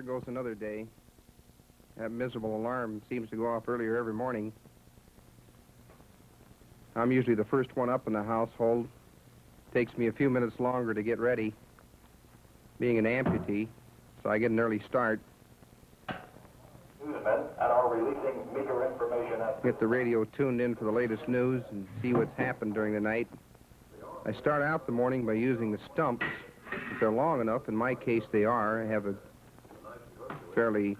here goes another day. That miserable alarm seems to go off earlier every morning. I'm usually the first one up in the household. Takes me a few minutes longer to get ready, being an amputee, so I get an early start. Newsmen and are releasing meager information at... Get the radio tuned in for the latest news and see what's happened during the night. I start out the morning by using the stumps. If they're long enough, in my case they are. I have a fairly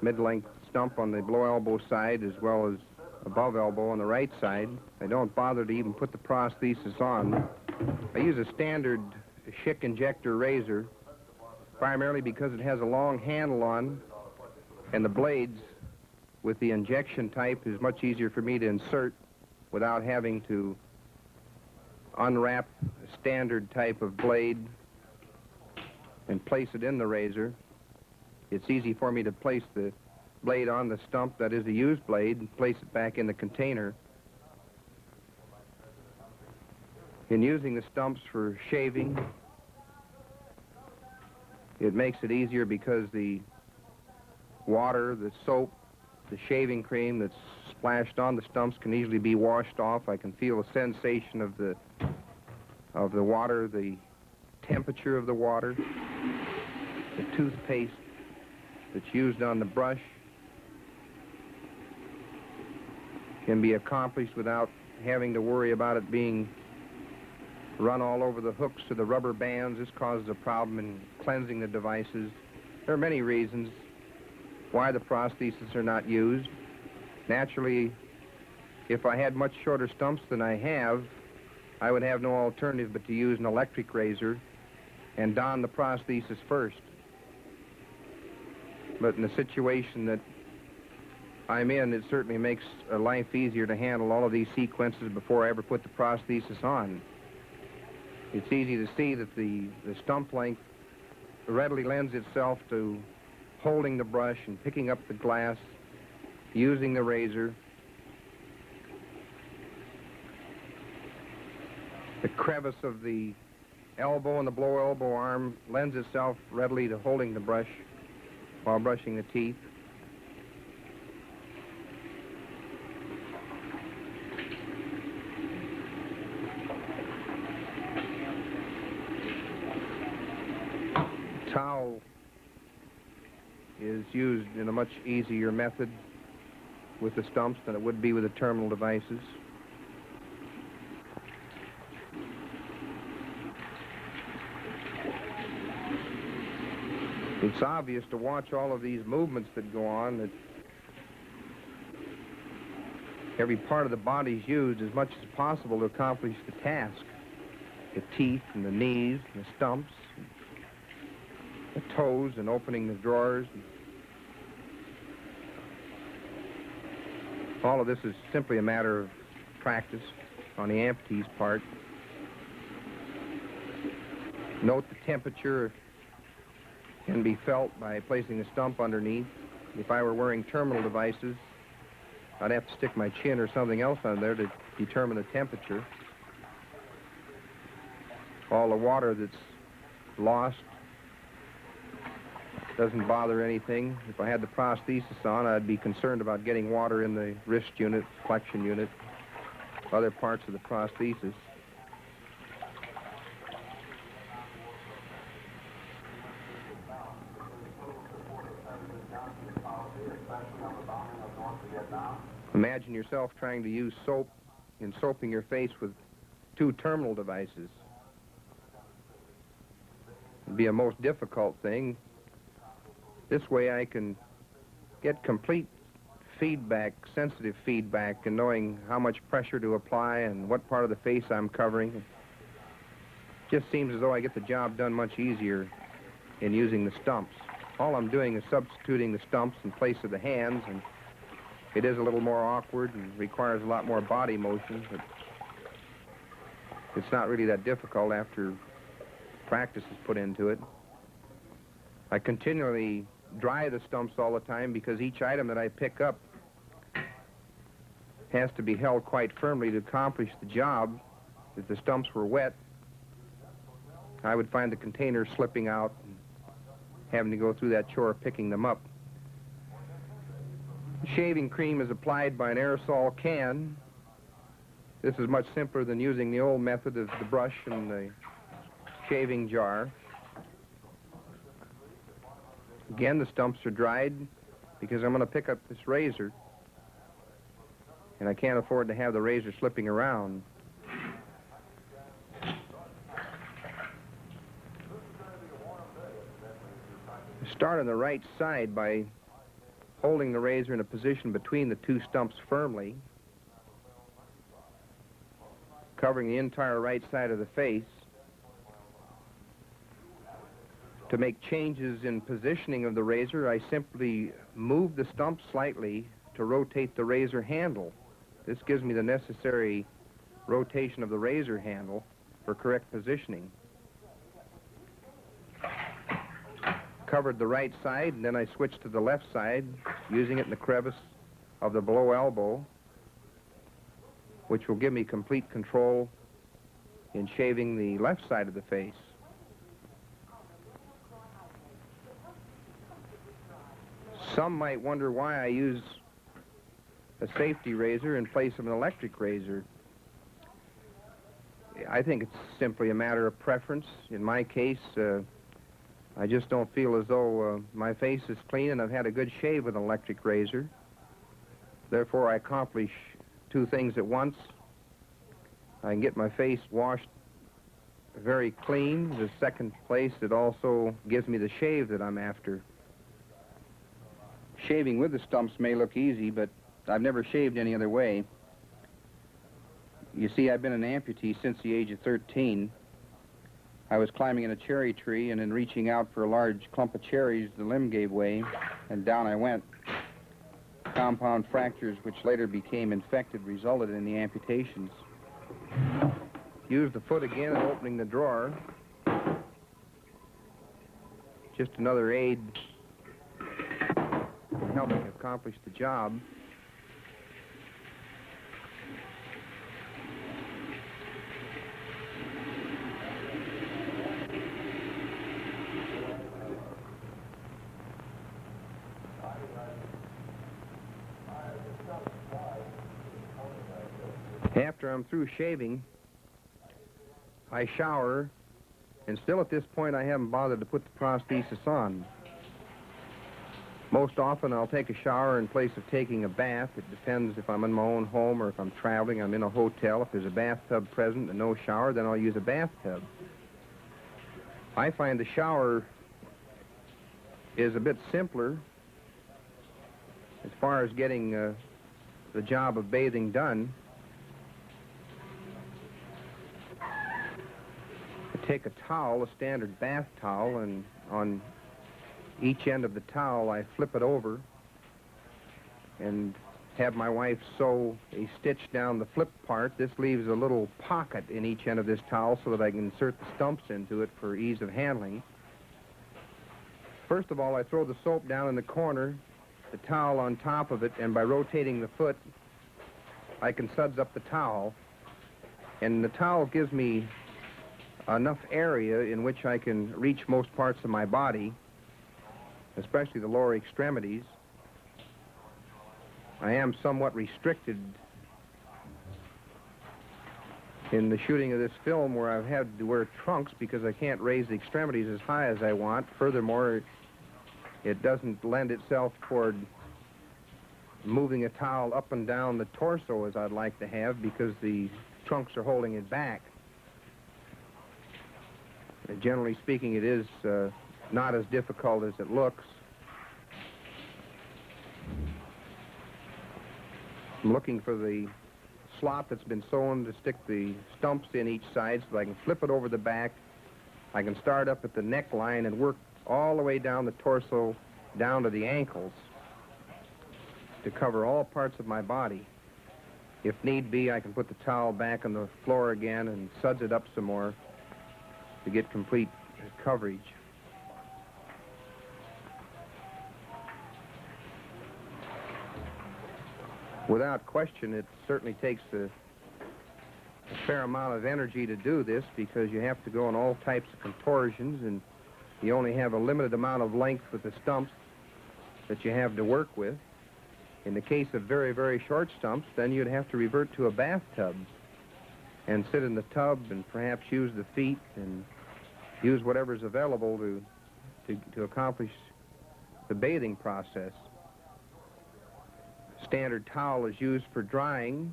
mid-length stump on the below elbow side as well as above elbow on the right side. I don't bother to even put the prosthesis on. I use a standard Schick injector razor, primarily because it has a long handle on, and the blades with the injection type is much easier for me to insert without having to unwrap a standard type of blade and place it in the razor. It's easy for me to place the blade on the stump, that is the used blade, and place it back in the container. In using the stumps for shaving, it makes it easier because the water, the soap, the shaving cream that's splashed on the stumps can easily be washed off. I can feel the sensation of the water, the temperature of the water, the toothpaste that's used on the brush can be accomplished without having to worry about it being run all over the hooks to the rubber bands. This causes a problem in cleansing the devices. There are many reasons why the prostheses are not used. Naturally, if I had much shorter stumps than I have, I would have no alternative but to use an electric razor and don the prosthesis first. But in the situation that I'm in, it certainly makes life easier to handle all of these sequences before I ever put the prosthesis on. It's easy to see that the stump length readily lends itself to holding the brush and picking up the glass, using the razor. The crevice of the elbow and the below elbow arm lends itself readily to holding the brush while brushing the teeth. Towel is used in a much easier method with the stumps than it would be with the terminal devices. It's obvious to watch all of these movements that go on that every part of the body is used as much as possible to accomplish the task. The teeth and the knees and the stumps, and the toes and opening the drawers. All of this is simply a matter of practice on the amputee's part. Note the temperature can be felt by placing the stump underneath. If I were wearing terminal devices, I'd have to stick my chin or something else on there to determine the temperature. All the water that's lost doesn't bother anything. If I had the prosthesis on, I'd be concerned about getting water in the wrist unit, flexion unit, other parts of the prosthesis. Imagine yourself trying to use soap in soaping your face with two terminal devices. It'd be a most difficult thing. This way I can get complete feedback, sensitive feedback, in knowing how much pressure to apply and what part of the face I'm covering. It just seems as though I get the job done much easier in using the stumps. All I'm doing is substituting the stumps in place of the hands, and it is a little more awkward and requires a lot more body motion, but it's not really that difficult after practice is put into it. I continually dry the stumps all the time because each item that I pick up has to be held quite firmly to accomplish the job. If the stumps were wet, I would find the container slipping out. having to go through that chore of picking them up. Shaving cream is applied by an aerosol can. This is much simpler than using the old method of the brush and the shaving jar. Again, the stumps are dried because I'm going to pick up this razor, and I can't afford to have the razor slipping around. Start on the right side by holding the razor in a position between the two stumps firmly, covering the entire right side of the face. To make changes in positioning of the razor, I simply move the stump slightly to rotate the razor handle. This gives me the necessary rotation of the razor handle for correct positioning. Covered the right side, and then I switched to the left side, using it in the crevice of the below elbow, which will give me complete control in shaving the left side of the face. Some might wonder why I use a safety razor in place of an electric razor. I think it's simply a matter of preference. In my case, I just don't feel as though my face is clean and I've had a good shave with an electric razor. Therefore, I accomplish two things at once. I can get my face washed very clean. The second place, it also gives me the shave that I'm after. Shaving with the stumps may look easy, but I've never shaved any other way. You see, I've been an amputee since the age of 13. I was climbing in a cherry tree, and in reaching out for a large clump of cherries, the limb gave way, and down I went. Compound fractures, which later became infected, resulted in the amputations. Use the foot again in opening the drawer. Just another aid in helping accomplish the job. After I'm through shaving, I shower, and still at this point I haven't bothered to put the prosthesis on. Most often I'll take a shower in place of taking a bath. It depends if I'm in my own home or if I'm traveling, I'm in a hotel. If there's a bathtub present and no shower, then I'll use a bathtub. I find the shower is a bit simpler as far as getting the job of bathing done. I take a towel, a standard bath towel, and on each end of the towel I flip it over and have my wife sew a stitch down the flip part. This leaves a little pocket in each end of this towel so that I can insert the stumps into it for ease of handling. First of all, I throw the soap down in the corner, the towel on top of it, and by rotating the foot, I can suds up the towel. And the towel gives me enough area in which I can reach most parts of my body, especially the lower extremities. I am somewhat restricted in the shooting of this film where I've had to wear trunks because I can't raise the extremities as high as I want. Furthermore, it doesn't lend itself toward moving a towel up and down the torso as I'd like to have because the trunks are holding it back. Generally speaking, it is not as difficult as it looks. I'm looking for the slot that's been sewn to stick the stumps in each side so that I can flip it over the back. I can start up at the neckline and work all the way down the torso, down to the ankles, to cover all parts of my body. If need be, I can put the towel back on the floor again and suds it up some more to get complete coverage. Without question, it certainly takes a fair amount of energy to do this because you have to go in all types of contortions, and You only have a limited amount of length with the stumps that you have to work with. In the case of very, very short stumps, then you'd have to revert to a bathtub and sit in the tub and perhaps use the feet and use whatever's available to accomplish the bathing process. Standard towel is used for drying.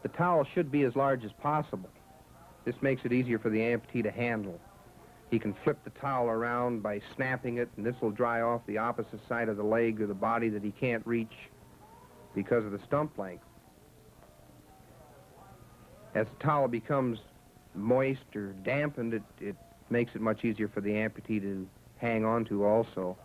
The towel should be as large as possible. This makes it easier for the amputee to handle. He can flip the towel around by snapping it, and this will dry off the opposite side of the leg or the body that he can't reach because of the stump length. As the towel becomes moist or dampened, it makes it much easier for the amputee to hang on to also.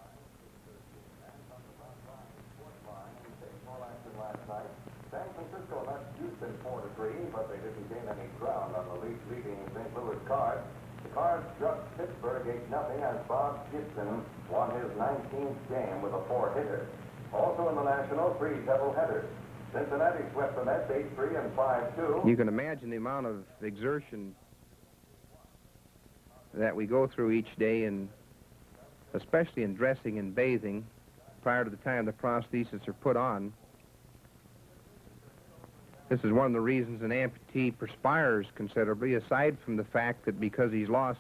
San Francisco left Houston 4-3, but they didn't gain any ground on the leading St. Louis Cards. The Cards struck Pittsburgh 8-0 as Bob Gibson won his 19th game with a 4-hitter. Also in the National, 3 doubleheaders. Cincinnati swept the Mets 8-3 and 5-2. You can imagine the amount of exertion that we go through each day, and especially in dressing and bathing prior to the time the prostheses are put on. This is one of the reasons an amputee perspires considerably, aside from the fact that because he's lost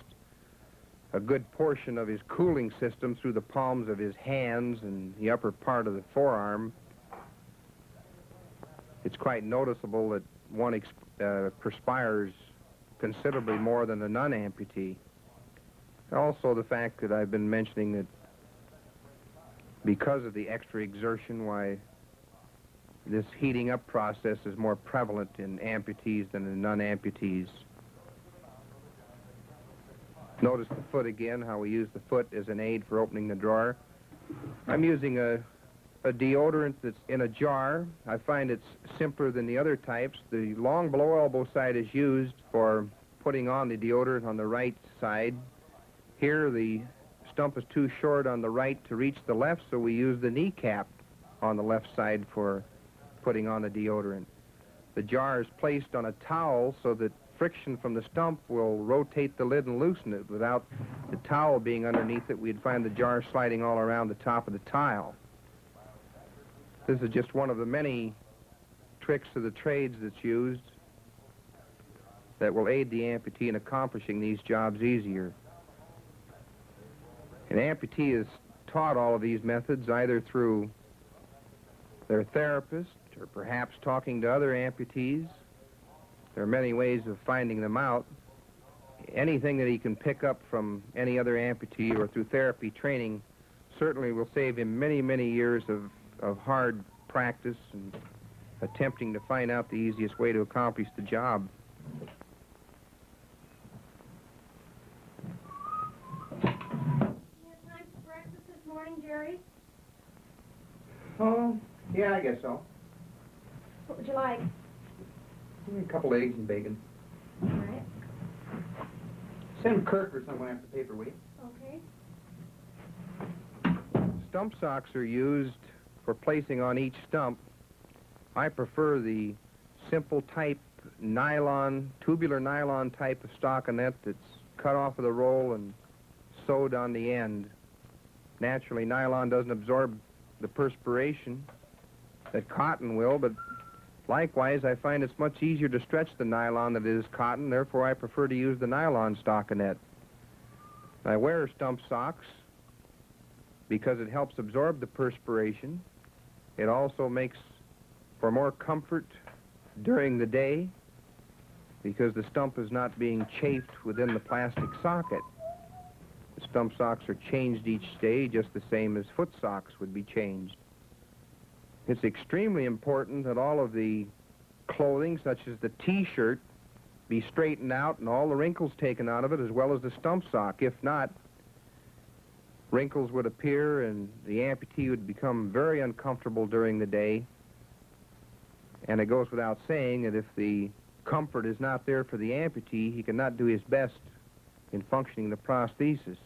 a good portion of his cooling system through the palms of his hands and the upper part of the forearm. It's quite noticeable that one perspires considerably more than a non-amputee. Also the fact that I've been mentioning that because of the extra exertion, why this heating up process is more prevalent in amputees than in non-amputees. Notice the foot again, how we use the foot as an aid for opening the drawer. I'm using a deodorant that's in a jar. I find it's simpler than the other types. The long below elbow side is used for putting on the deodorant on the right side. Here the stump is too short on the right to reach the left, so we use the kneecap on the left side for putting on the deodorant. The jar is placed on a towel so that friction from the stump will rotate the lid and loosen it. Without the towel being underneath it, we'd find the jar sliding all around the top of the tile. This is just one of the many tricks of the trades that's used that will aid the amputee in accomplishing these jobs easier. An amputee is taught all of these methods either through their therapist or perhaps talking to other amputees. There are many ways of finding them out. Anything that he can pick up from any other amputee or through therapy training certainly will save him many, many years of hard practice and attempting to find out the easiest way to accomplish the job. You have time for breakfast this morning, Jerry? Oh, yeah, I guess so. What would you like? A couple eggs and bacon. All right. Send Kirk or someone after paperweight. Okay. Stump socks are used for placing on each stump. I prefer the simple type nylon, tubular nylon type of stockinette that's cut off of the roll and sewed on the end. Naturally, nylon doesn't absorb the perspiration that cotton will, but likewise, I find it's much easier to stretch the nylon than it is cotton. Therefore, I prefer to use the nylon stockinette. I wear stump socks because it helps absorb the perspiration. It also makes for more comfort during the day because the stump is not being chafed within the plastic socket. The stump socks are changed each day just the same as foot socks would be changed. It's extremely important that all of the clothing, such as the T-shirt, be straightened out and all the wrinkles taken out of it, as well as the stump sock. If not, wrinkles would appear and the amputee would become very uncomfortable during the day. And it goes without saying that if the comfort is not there for the amputee, he cannot do his best in functioning the prosthesis.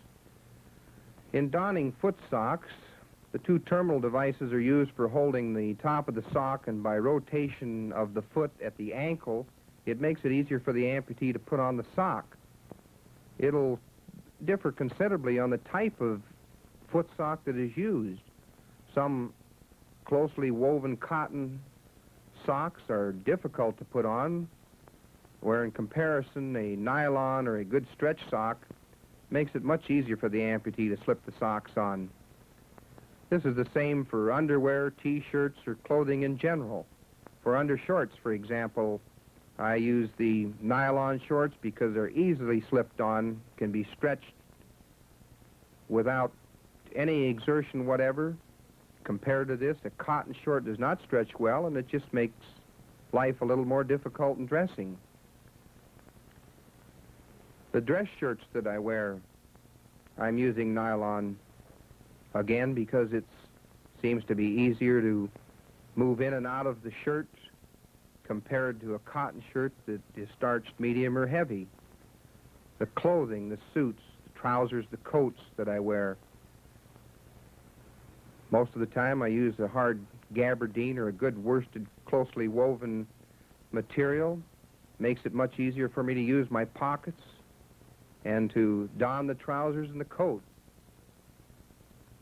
In donning foot socks, the two terminal devices are used for holding the top of the sock, and by rotation of the foot at the ankle, it makes it easier for the amputee to put on the sock. It'll differ considerably on the type of foot sock that is used. Some closely woven cotton socks are difficult to put on, where in comparison a nylon or a good stretch sock makes it much easier for the amputee to slip the socks on. This is the same for underwear, t-shirts, or clothing in general. For undershorts, for example, I use the nylon shorts because they're easily slipped on, can be stretched without any exertion whatever. Compared to this, a cotton short does not stretch well, and it just makes life a little more difficult in dressing. The dress shirts that I wear, I'm using nylon, again, because it seems to be easier to move in and out of the shirt compared to a cotton shirt that is starched medium or heavy. The clothing, the suits, the trousers, the coats that I wear, most of the time I use a hard gabardine or a good worsted, closely woven material. Makes it much easier for me to use my pockets and to don the trousers and the coat.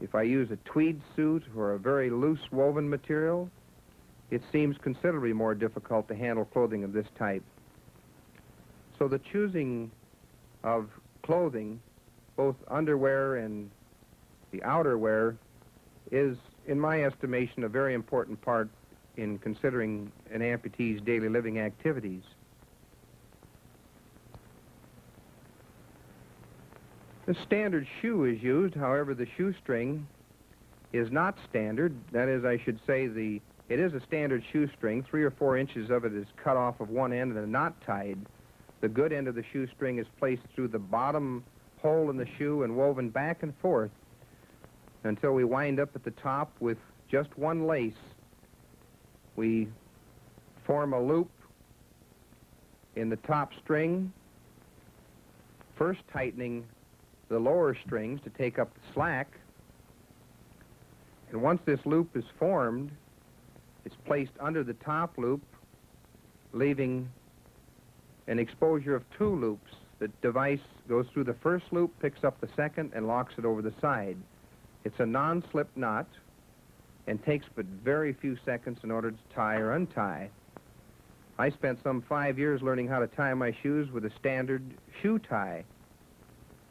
If I use a tweed suit or a very loose woven material, it seems considerably more difficult to handle clothing of this type. So the choosing of clothing, both underwear and the outerwear, is, in my estimation, a very important part in considering an amputee's daily living activities. The standard shoe is used, however, the shoestring is not standard. That is, I should say, it is a standard shoestring. 3 or 4 inches of it is cut off of one end and a knot tied. The good end of the shoestring is placed through the bottom hole in the shoe and woven back and forth until we wind up at the top with just one lace. We form a loop in the top string, first tightening the lower strings to take up the slack. And once this loop is formed, it's placed under the top loop, leaving an exposure of 2 loops. The device goes through the first loop, picks up the second, and locks it over the side. It's a non-slip knot and takes but very few seconds in order to tie or untie. I spent some 5 years learning how to tie my shoes with a standard shoe tie.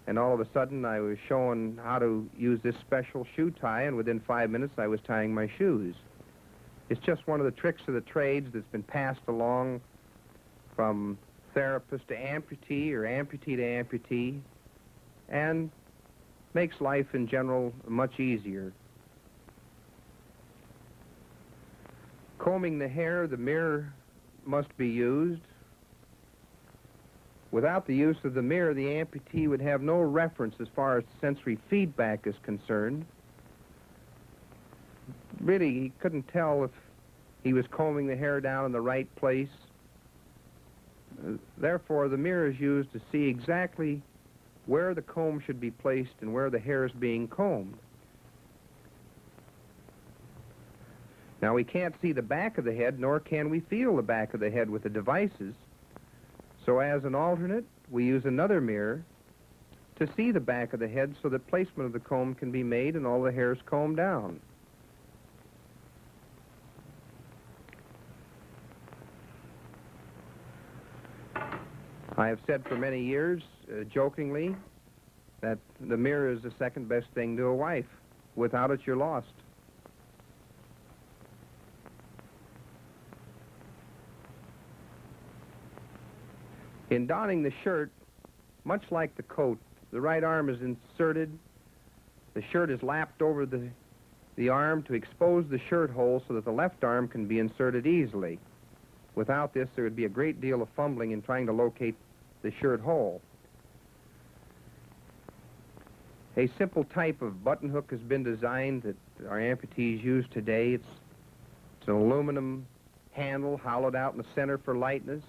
And all of a sudden I was shown how to use this special shoe tie, and within 5 minutes I was tying my shoes. It's just one of the tricks of the trades that's been passed along from therapist to amputee or amputee to amputee, and makes life in general much easier. Combing the hair, the mirror must be used. Without the use of the mirror, the amputee would have no reference as far as sensory feedback is concerned. Really, he couldn't tell if he was combing the hair down in the right place. Therefore, the mirror is used to see exactly where the comb should be placed and where the hair is being combed. Now, we can't see the back of the head, nor can we feel the back of the head with the devices. So as an alternate, we use another mirror to see the back of the head so that placement of the comb can be made and all the hair is combed down. I have said for many years, jokingly, that the mirror is the second best thing to a wife. Without it, you're lost. In donning the shirt, much like the coat, the right arm is inserted. The shirt is lapped over the arm to expose the shirt hole so that the left arm can be inserted easily. Without this, there would be a great deal of fumbling in trying to locate the shirt hole. A simple type of button hook has been designed that our amputees use today. It's an aluminum handle hollowed out in the center for lightness,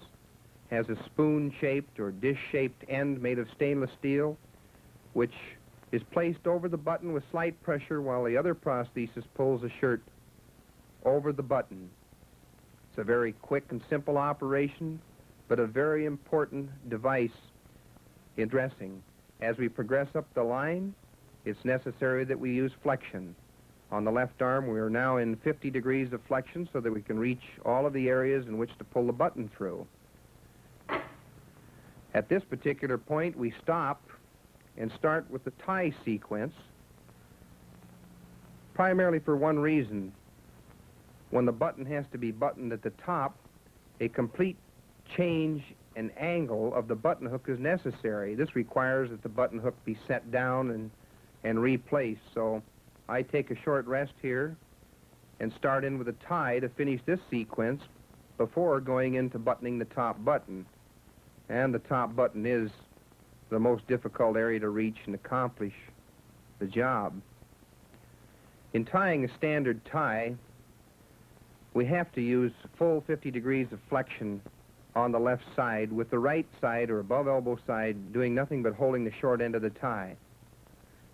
has a spoon-shaped or dish-shaped end made of stainless steel, which is placed over the button with slight pressure while the other prosthesis pulls the shirt over the button. It's a very quick and simple operation, but a very important device in dressing. As we progress up the line, it's necessary that we use flexion. On the left arm, we are now in 50 degrees of flexion so that we can reach all of the areas in which to pull the button through. At this particular point, we stop and start with the tie sequence, primarily for one reason. When the button has to be buttoned at the top, a complete change in angle of the button hook is necessary. This requires that the button hook be set down and replaced. So I take a short rest here and start in with a tie to finish this sequence before going into buttoning the top button. And the top button is the most difficult area to reach and accomplish the job. In tying a standard tie, we have to use full 50 degrees of flexion on the left side, with the right side or above elbow side doing nothing but holding the short end of the tie.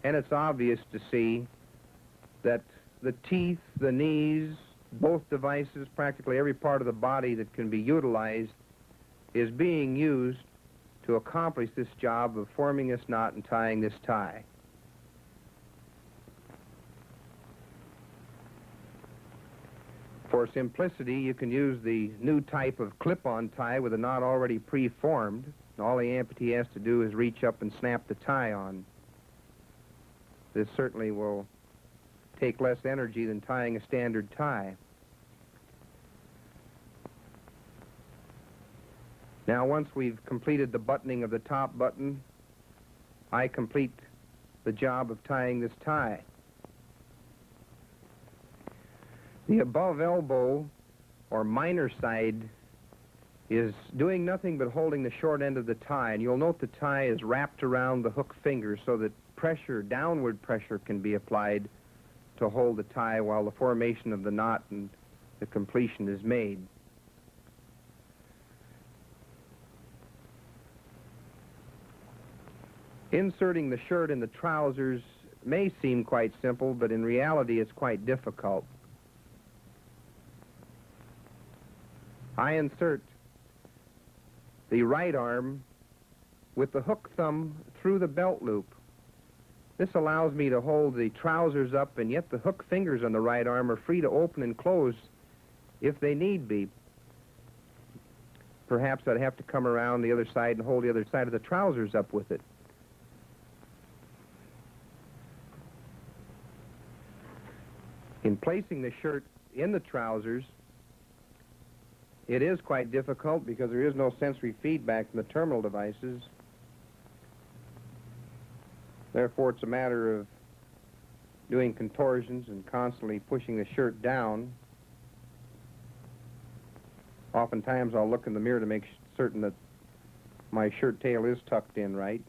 And it's obvious to see that the teeth, the knees, both devices, practically every part of the body that can be utilized is being used to accomplish this job of forming this knot and tying this tie. For simplicity, you can use the new type of clip-on tie with a knot already pre-formed. All the amputee has to do is reach up and snap the tie on. This certainly will take less energy than tying a standard tie. Now, once we've completed the buttoning of the top button, I complete the job of tying this tie. The above elbow or minor side is doing nothing but holding the short end of the tie, and you'll note the tie is wrapped around the hook finger so that pressure, downward pressure, can be applied to hold the tie while the formation of the knot and the completion is made. Inserting the shirt in the trousers may seem quite simple, but in reality it's quite difficult. I insert the right arm with the hook thumb through the belt loop. This allows me to hold the trousers up, and yet the hook fingers on the right arm are free to open and close if they need be. Perhaps I'd have to come around the other side and hold the other side of the trousers up with it. In placing the shirt in the trousers, it is quite difficult because there is no sensory feedback from the terminal devices. Therefore, it's a matter of doing contortions and constantly pushing the shirt down. Oftentimes, I'll look in the mirror to make certain that my shirt tail is tucked in right.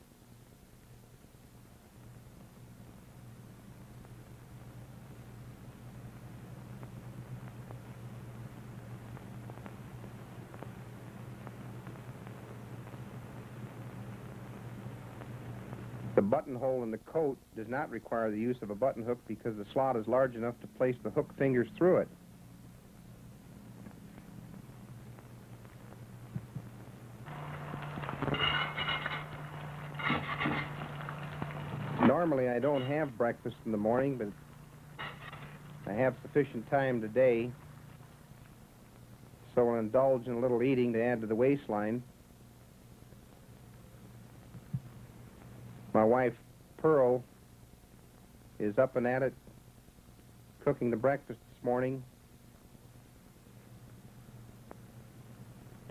The buttonhole in the coat does not require the use of a button hook because the slot is large enough to place the hook fingers through it. Normally I don't have breakfast in the morning, but I have sufficient time today, so I'll indulge in a little eating to add to the waistline. My wife, Pearl, is up and at it, cooking the breakfast this morning.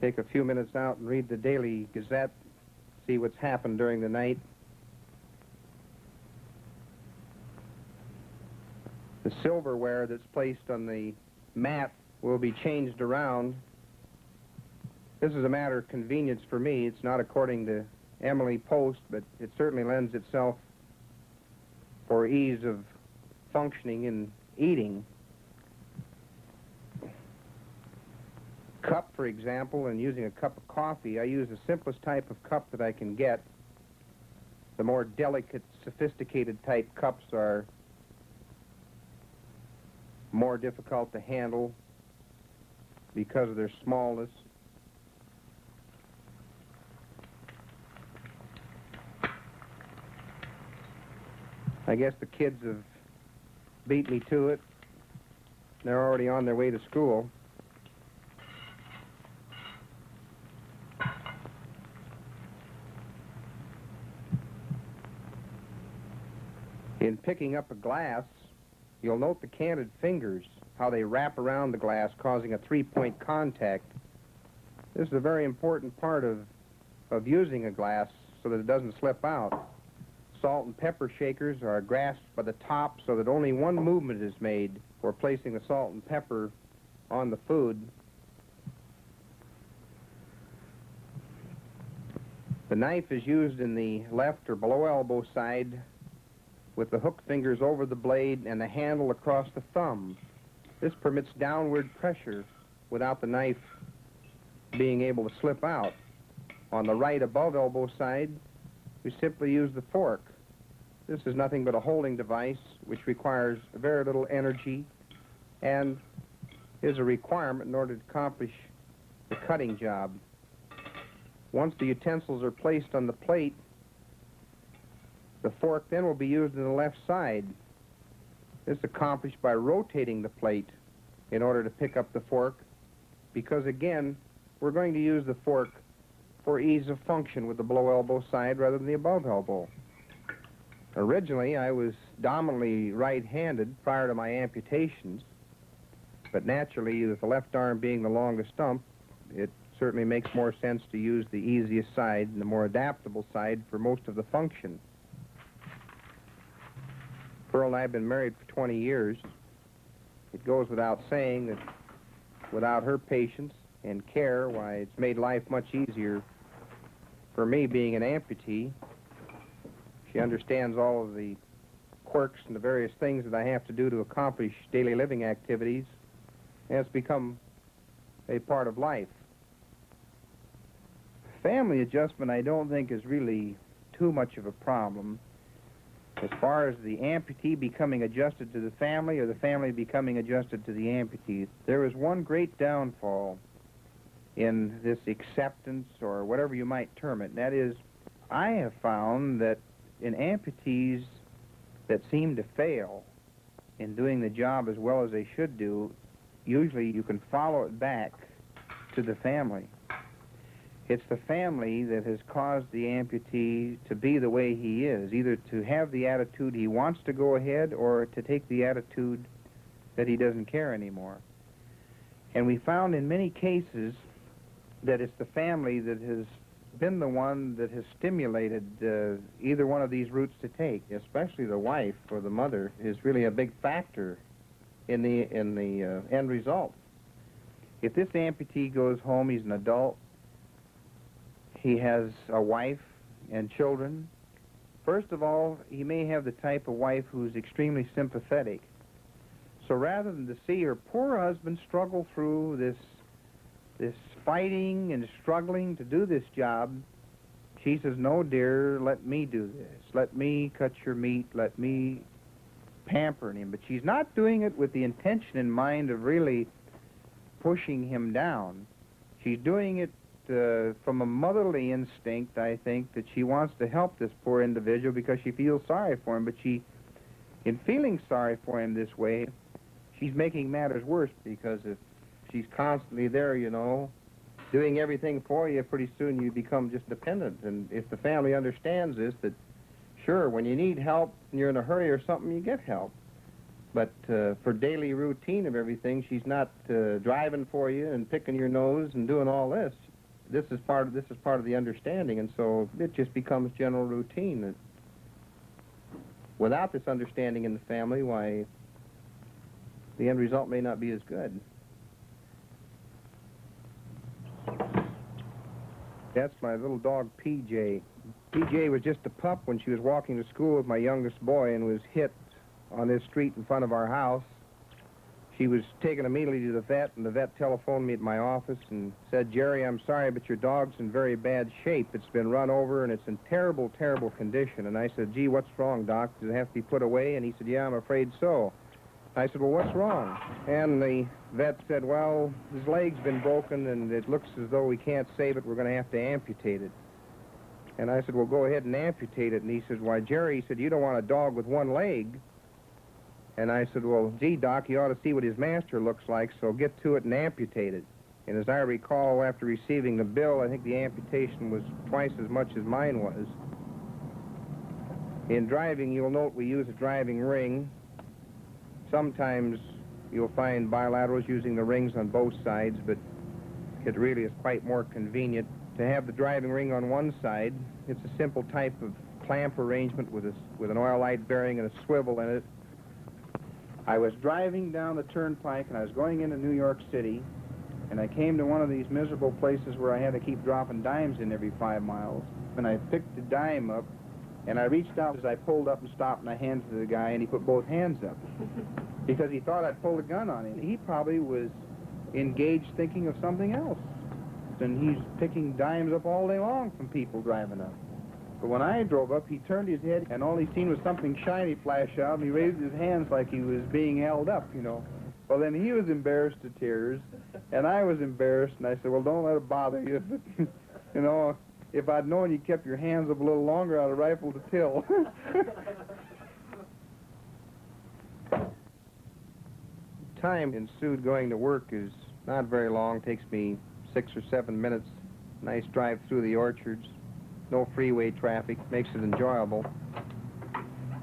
Take a few minutes out and read the Daily Gazette, see what's happened during the night. The silverware that's placed on the mat will be changed around. This is a matter of convenience for me. It's not according to Emily Post, but it certainly lends itself for ease of functioning and eating. Cup, for example, and using a cup of coffee, I use the simplest type of cup that I can get. The more delicate, sophisticated type cups are more difficult to handle because of their smallness. I guess the kids have beat me to it. They're already on their way to school. In picking up a glass, you'll note the canted fingers, how they wrap around the glass, causing a three-point contact. This is a very important part of using a glass so that it doesn't slip out. Salt and pepper shakers are grasped by the top so that only one movement is made for placing the salt and pepper on the food. The knife is used in the left or below elbow side with the hook fingers over the blade and the handle across the thumb. This permits downward pressure without the knife being able to slip out. On the right above elbow side, we simply use the fork. This is nothing but a holding device which requires very little energy and is a requirement in order to accomplish the cutting job. Once the utensils are placed on the plate, the fork then will be used on the left side. This is accomplished by rotating the plate in order to pick up the fork, because again, we're going to use the fork for ease of function with the below elbow side rather than the above elbow. Originally, I was dominantly right-handed prior to my amputations, but naturally, with the left arm being the longest stump, it certainly makes more sense to use the easiest side and the more adaptable side for most of the function. Pearl and I have been married for 20 years. It goes without saying that without her patience and care, why, it's made life much easier for me being an amputee. She understands all of the quirks and the various things that I have to do to accomplish daily living activities, and it's become a part of life. Family adjustment, I don't think, is really too much of a problem. As far as the amputee becoming adjusted to the family or the family becoming adjusted to the amputee, there is one great downfall in this acceptance, or whatever you might term it, and that is, I have found that in amputees that seem to fail in doing the job as well as they should do, usually you can follow it back to the family. It's the family that has caused the amputee to be the way he is, either to have the attitude he wants to go ahead or to take the attitude that he doesn't care anymore. And we found in many cases that it's the family that has been the one that has stimulated either one of these routes to take. Especially the wife or the mother is really a big factor in the end result. If this amputee goes home, he's an adult, he has a wife and children. First of all, he may have the type of wife who's extremely sympathetic. So rather than to see her poor husband struggle through this fighting and struggling to do this job, she says, "No, dear, let me do this. Let me cut your meat. Let me pamper him." But she's not doing it with the intention in mind of really pushing him down. She's doing it from a motherly instinct, I think, that she wants to help this poor individual because she feels sorry for him. But in feeling sorry for him this way, she's making matters worse, because if she's constantly there, you know, doing everything for you, pretty soon you become just dependent. And if the family understands this, that sure, when you need help and you're in a hurry or something, you get help. But for daily routine of everything, she's not driving for you and picking your nose and doing all this. This is part of the understanding, and so it just becomes general routine. Without this understanding in the family, why, the end result may not be as good. That's my little dog, PJ. PJ was just a pup when she was walking to school with my youngest boy and was hit on this street in front of our house. She was taken immediately to the vet, and the vet telephoned me at my office and said, "Jerry, I'm sorry, but your dog's in very bad shape. It's been run over, and it's in terrible, terrible condition." And I said, "Gee, what's wrong, Doc? Does it have to be put away?" And he said, "Yeah, I'm afraid so." I said, "Well, what's wrong?" And the vet said, "Well, his leg's been broken, and it looks as though we can't save it. We're going to have to amputate it." And I said, well, go ahead and amputate it. And he said, why, Jerry, he said, you don't want a dog with one leg. And I said, well, gee, Doc, you ought to see what his master looks like, so get to it and amputate it. And as I recall, after receiving the bill, I think the amputation was twice as much as mine was. In driving, you'll note we use a driving ring. Sometimes you'll find bilaterals using the rings on both sides, but it really is quite more convenient to have the driving ring on one side. It's a simple type of clamp arrangement with an oil light bearing and a swivel in it. I was driving down the turnpike, and I was going into New York City, and I came to one of these miserable places where I had to keep dropping dimes in every 5 miles. And I picked the dime up, and I reached out as I pulled up and stopped, and I handed it to the guy, and he put both hands up because he thought I'd pulled a gun on him. He probably was engaged thinking of something else, and he's picking dimes up all day long from people driving up. But when I drove up, he turned his head, and all he seen was something shiny flash out, and he raised his hands like he was being held up, you know. Well, then he was embarrassed to tears, and I was embarrassed, and I said, well, don't let it bother you. You know, if I'd known you kept your hands up a little longer, I'd have rifled the till. Time ensued going to work is not very long. Takes me 6 or 7 minutes. Nice drive through the orchards. No freeway traffic. Makes it enjoyable.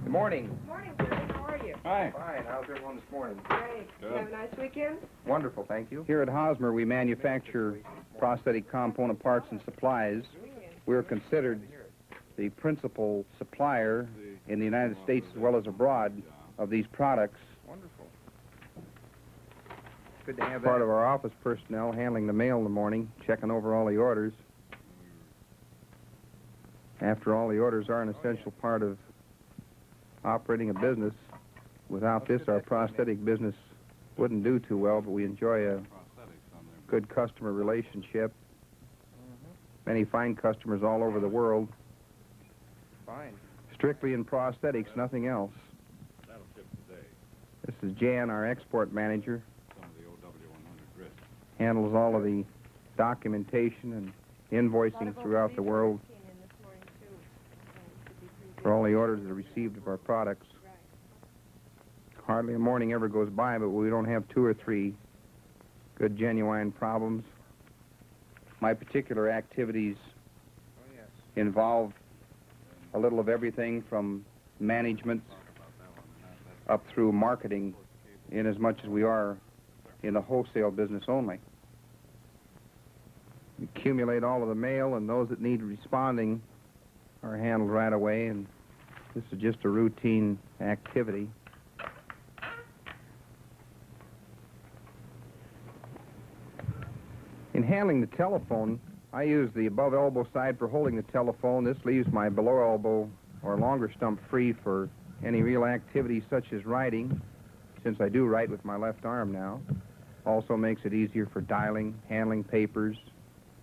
Good morning. Good morning, Jerry. How are you? Hi. Fine. How's everyone this morning? Great. Did you have a nice weekend? Wonderful, thank you. Here at Hosmer, we manufacture prosthetic component parts and supplies. We're considered the principal supplier in the United States as well as abroad of these products. Wonderful. Good to have part of our office personnel handling the mail in the morning, checking over all the orders. After all, the orders are an essential part of operating a business. Without this, our prosthetic business wouldn't do too well, but we enjoy a good customer relationship. Many fine customers all over the world. Fine. Strictly in prosthetics, nothing else. That'll ship today. This is Jan, our export manager. Some of the OW100 grist. Handles all of the documentation and invoicing throughout the world for all the orders that are received of our products. Hardly a morning ever goes by, but we don't have 2 or 3 good, genuine problems. My particular activities involve a little of everything from management up through marketing, in as much as we are in the wholesale business only. We accumulate all of the mail, and those that need responding are handled right away, and this is just a routine activity. In handling the telephone, I use the above elbow side for holding the telephone. This leaves my below elbow or longer stump free for any real activity such as writing, since I do write with my left arm now. Also makes it easier for dialing, handling papers.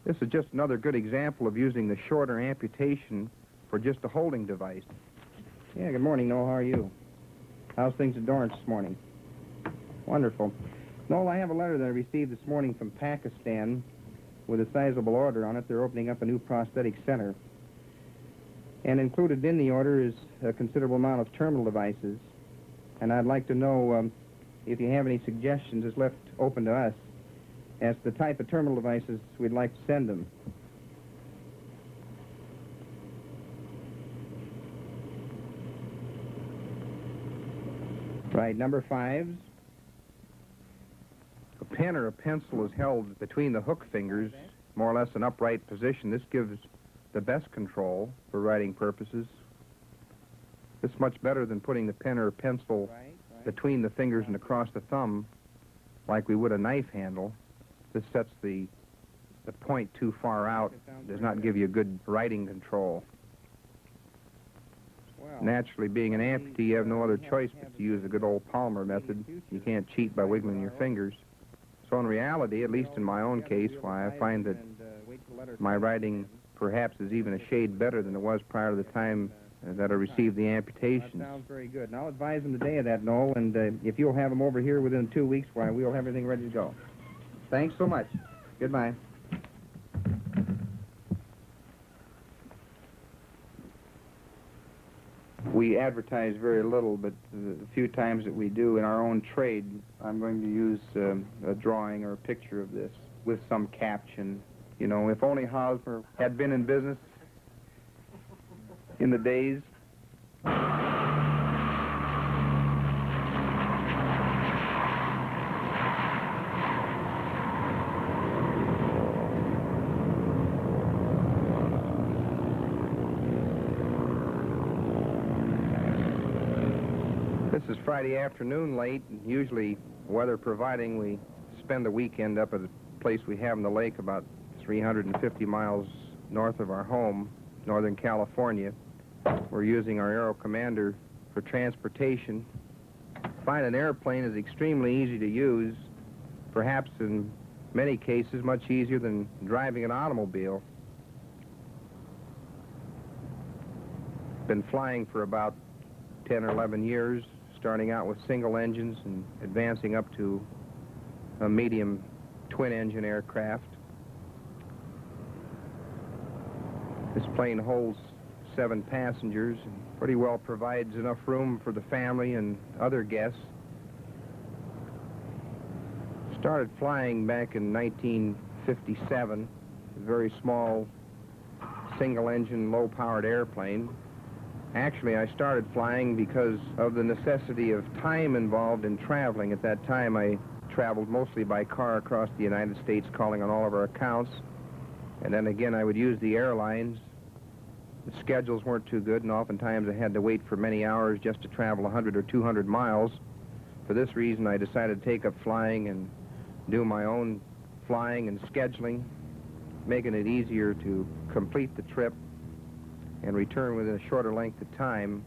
This is just another good example of using the shorter amputation for just a holding device. Yeah, good morning, Noel. How are you? How's things at Dorrance this morning? Wonderful. Noel, I have a letter that I received this morning from Pakistan with a sizable order on it. They're opening up a new prosthetic center. And included in the order is a considerable amount of terminal devices. And I'd like to know if you have any suggestions. It's left open to us as to the type of terminal devices we'd like to send them. Right, number 5s. A pen or a pencil is held between the hook fingers, more or less an upright position. This gives the best control for writing purposes. It's much better than putting the pen or pencil between the fingers and across the thumb like we would a knife handle. This sets the point too far out, does not give you good writing control. Naturally, being an amputee, you have no other choice but to use the good old Palmer method. You can't cheat by wiggling your fingers. So in reality, at least in my own case, why I find that my writing perhaps is even a shade better than it was prior to the time that I received the amputations. That sounds very good. And I'll advise them today of that, Noel, and if you'll have them over here within 2 weeks, why, we'll have everything ready to go. Thanks so much. Goodbye. We advertise very little, but the few times that we do in our own trade, I'm going to use a drawing or a picture of this with some caption. You know, if only Hosmer had been in business in the days. This is Friday afternoon late, and usually, weather providing, we spend the weekend up at a place we have in the lake about 350 miles north of our home, Northern California. We're using our Aero Commander for transportation. Flying an airplane is extremely easy to use, perhaps in many cases much easier than driving an automobile. Been flying for about 10 or 11 years, starting out with single engines and advancing up to a medium twin-engine aircraft. This plane holds 7 passengers and pretty well provides enough room for the family and other guests. Started flying back in 1957, a very small single-engine, low-powered airplane. Actually, I started flying because of the necessity of time involved in traveling. At that time, I traveled mostly by car across the United States, calling on all of our accounts. And then again, I would use the airlines. The schedules weren't too good, and oftentimes I had to wait for many hours just to travel 100 or 200 miles. For this reason, I decided to take up flying and do my own flying and scheduling, making it easier to complete the trip and return within a shorter length of time.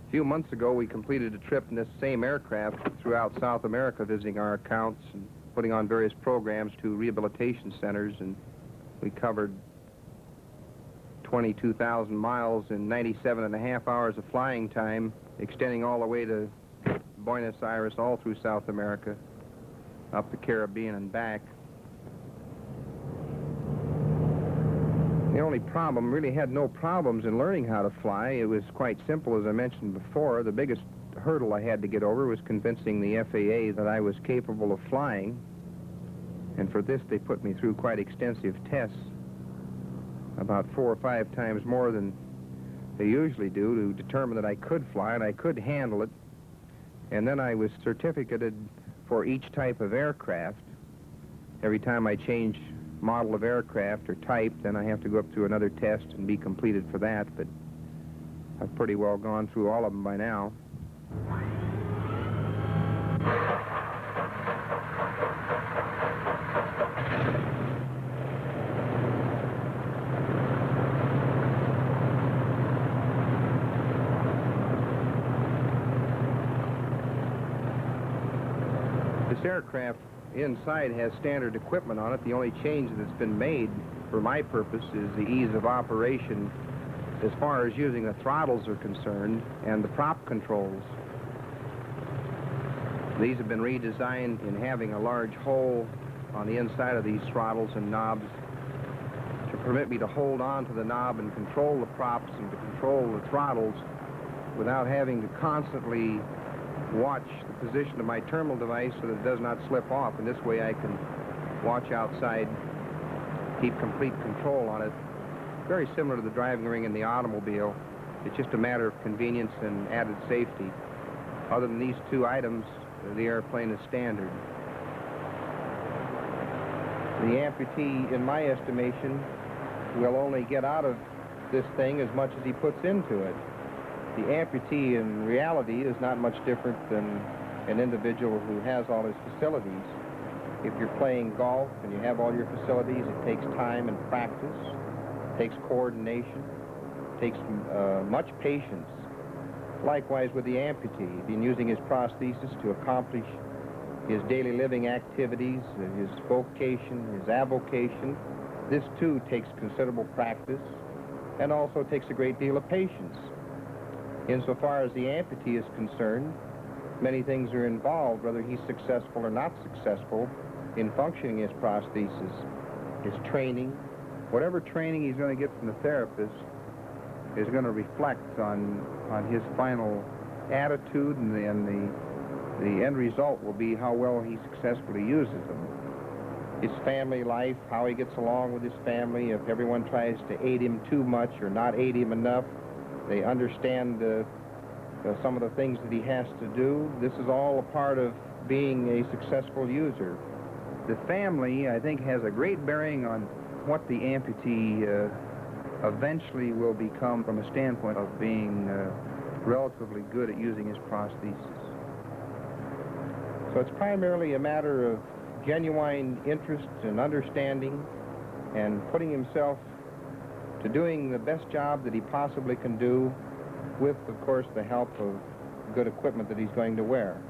A few months ago, we completed a trip in this same aircraft throughout South America, visiting our accounts and putting on various programs to rehabilitation centers, and we covered 22,000 miles in 97.5 hours of flying time, extending all the way to Buenos Aires, all through South America, up the Caribbean and back. The only problem, really had no problems in learning how to fly. It was quite simple, as I mentioned before. The biggest hurdle I had to get over was convincing the FAA that I was capable of flying. And for this, they put me through quite extensive tests, about 4 or 5 times more than they usually do, to determine that I could fly and I could handle it. And then I was certificated for each type of aircraft. Every time I change model of aircraft or type, then I have to go up through another test and be completed for that, but I've pretty well gone through all of them by now. This aircraft inside has standard equipment on it. The only change that's been made for my purpose is the ease of operation as far as using the throttles are concerned and the prop controls. These have been redesigned in having a large hole on the inside of these throttles and knobs to permit me to hold on to the knob and control the props and to control the throttles without having to constantly watch the position of my terminal device so that it does not slip off. And this way I can watch outside, keep complete control on it. Very similar to the driving ring in the automobile. It's just a matter of convenience and added safety. Other than these 2 items, the airplane is standard. The amputee, in my estimation, will only get out of this thing as much as he puts into it. The amputee, in reality, is not much different than an individual who has all his facilities. If you're playing golf and you have all your facilities, it takes time and practice, it takes coordination, it takes much patience. Likewise with the amputee, in using his prostheses to accomplish his daily living activities, his vocation, his avocation, this too takes considerable practice and also takes a great deal of patience. Insofar as the amputee is concerned, many things are involved, whether he's successful or not successful in functioning his prosthesis. His training, whatever training he's going to get from the therapist, is going to reflect on his final attitude, and the end result will be how well he successfully uses them. His family life, how he gets along with his family, if everyone tries to aid him too much or not aid him enough, they understand some of the things that he has to do. This is all a part of being a successful user. The family, I think, has a great bearing on what the amputee eventually will become from a standpoint of being relatively good at using his prosthesis. So it's primarily a matter of genuine interest and understanding and putting himself to doing the best job that he possibly can do with, of course, the help of good equipment that he's going to wear.